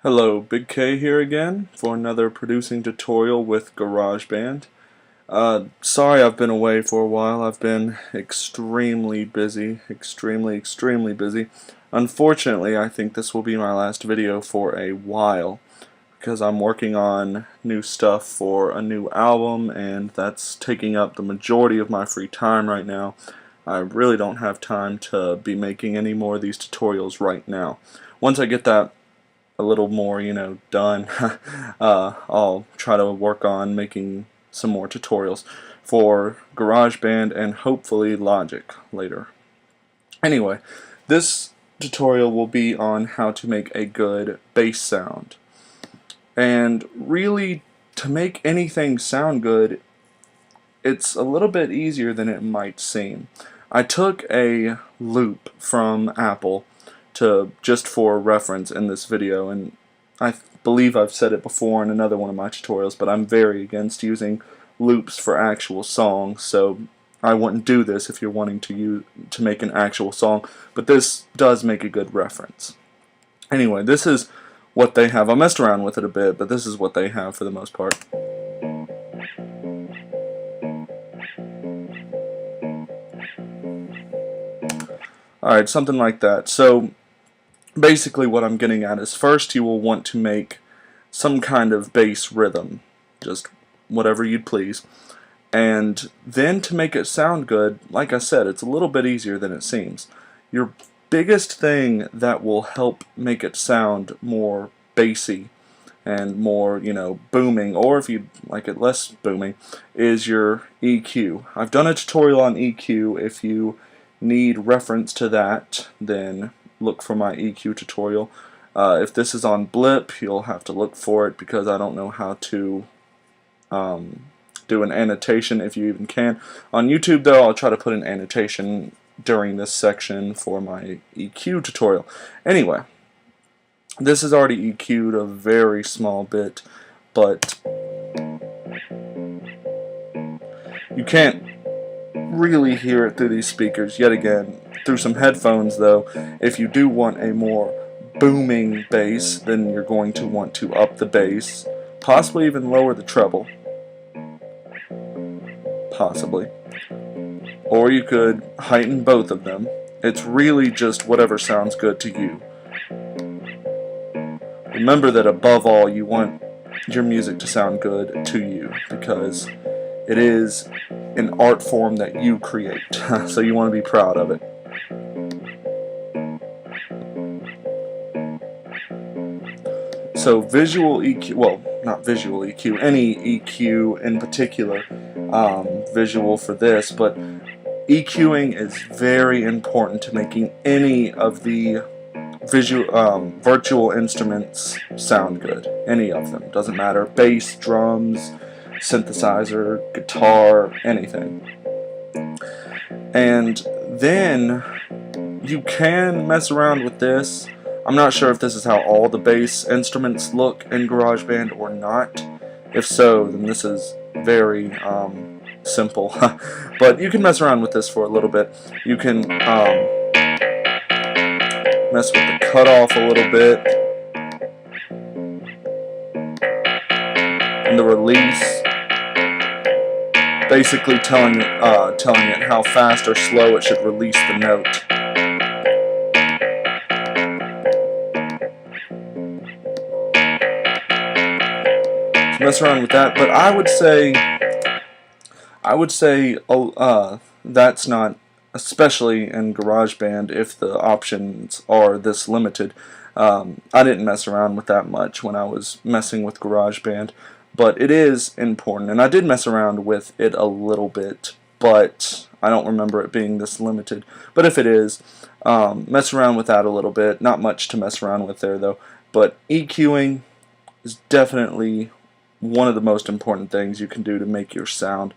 Hello, BigK here again for another producing tutorial with Garageband. Sorry I've been away for a while. I've been extremely busy, extremely busy. Unfortunately, I think this will be my last video for a while because I'm working on new stuff for a new album, and that's taking up the majority of my free time right now. I really don't have time to be making any more of these tutorials right now. Once I get that a little more, done, I'll try to work on making some more tutorials for GarageBand and hopefully Logic later. Anyway, this tutorial will be on how to make a good bass sound. And really, to make anything sound good, it's a little bit easier than it might seem. I took a loop from Apple just for reference in this video, and I believe I've said it before in another one of my tutorials, but I'm very against using loops for actual songs, so I wouldn't do this if you're wanting to make an actual song, but this does make a good reference. Anyway, this is what they have. I messed around with it a bit, but this is what they have for the most part. Alright, something like that. So basically what I'm getting at is, first you will want to make some kind of bass rhythm, just whatever you'd please, and then to make it sound good, like I said, it's a little bit easier than it seems. Your biggest thing that will help make it sound more bassy and more, booming, or if you'd like it less booming, is your EQ. I've done a tutorial on EQ. If you need reference to that, then look for my EQ tutorial. If this is on Blip, you'll have to look for it because I don't know how to do an annotation, if you even can. On YouTube though, I'll try to put an annotation during this section for my EQ tutorial. Anyway, this is already EQ'd a very small bit, but you can't really hear it through these speakers yet again. Through some headphones though, if you do want a more booming bass, then you're going to want to up the bass, possibly even lower the treble, possibly, or you could heighten both of them. It's really just whatever sounds good to you. Remember that above all, you want your music to sound good to you, because it is an art form that you create, so you want to be proud of it. So visual EQ, well, not visual EQ, any EQ in particular, visual for this, but EQing is very important to making any of the virtual instruments sound good. Any of them, doesn't matter, bass, drums, synthesizer, guitar, anything. And then you can mess around with this. I'm not sure if this is how all the bass instruments look in GarageBand or not. If so, then this is very simple. But you can mess around with this for a little bit. You can mess with the cutoff a little bit, and the release, basically telling it how fast or slow it should release the note. So mess around with that, but I would say that's not, especially in GarageBand, if the options are this limited. I didn't mess around with that much when I was messing with GarageBand, but it is important, and I did mess around with it a little bit, but I don't remember it being this limited. But if it is, mess around with that a little bit. Not much to mess around with there though, but EQing is definitely one of the most important things you can do to make your sound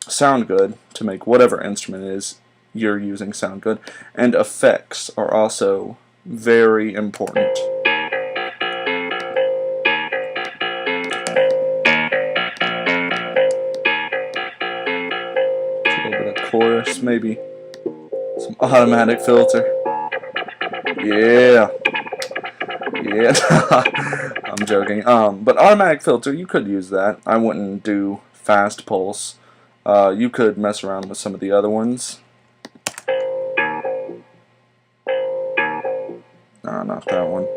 sound good, to make whatever instrument it is you're using sound good. And effects are also very important. A little bit of chorus, maybe some automatic filter. Yeah. Yeah, I'm joking. But automatic filter, you could use that. I wouldn't do fast pulse. You could mess around with some of the other ones. Nah, not that one.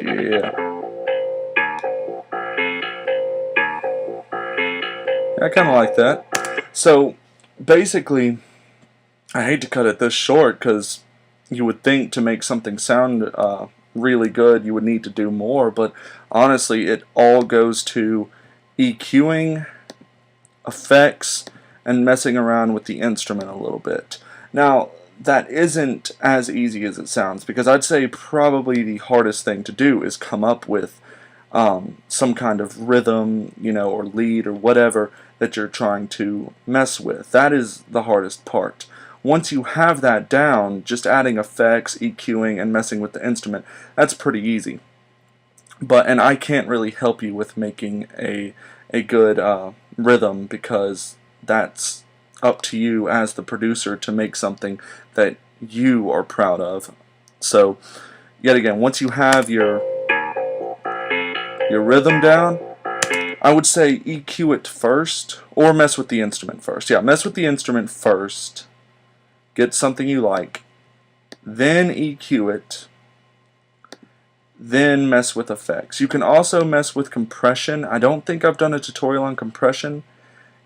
Yeah. I kind of like that. So, basically, I hate to cut it this short because you would think to make something sound really good you would need to do more, but honestly it all goes to EQing, effects, and messing around with the instrument a little bit. Now that isn't as easy as it sounds, because I'd say probably the hardest thing to do is come up with some kind of rhythm, or lead or whatever that you're trying to mess with. That is the hardest part. Once you have that down, just adding effects, EQing, and messing with the instrument, that's pretty easy. And I can't really help you with making a good rhythm, because that's up to you as the producer to make something that you are proud of. So, yet again, once you have your rhythm down, I would say EQ it first, or mess with the instrument first. Yeah, mess with the instrument first. Get something you like, then EQ it, then mess with effects. You can also mess with compression. I don't think I've done a tutorial on compression.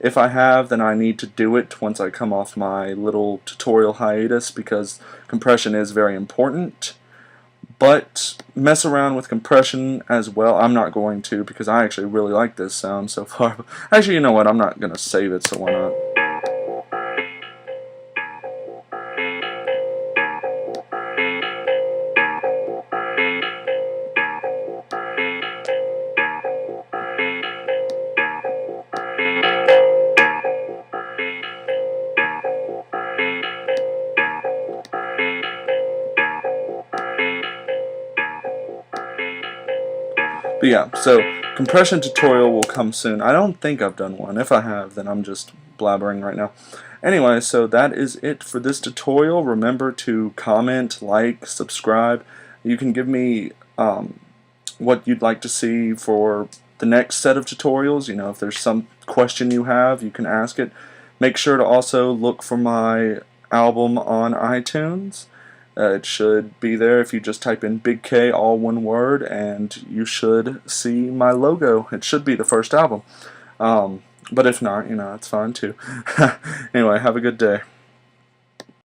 If I have, then I need to do it once I come off my little tutorial hiatus, because compression is very important. But mess around with compression as well. I'm not going to, because I actually really like this sound so far. Actually, you know what? I'm not going to save it, so why not? But yeah, so compression tutorial will come soon. I don't think I've done one. If I have, then I'm just blabbering right now. Anyway, so that is it for this tutorial. Remember to comment, like, subscribe. You can give me what you'd like to see for the next set of tutorials. If there's some question you have, you can ask it. Make sure to also look for my album on iTunes. It should be there if you just type in BigK, all one word, and you should see my logo. It should be the first album. But if not, it's fine too. Anyway, have a good day.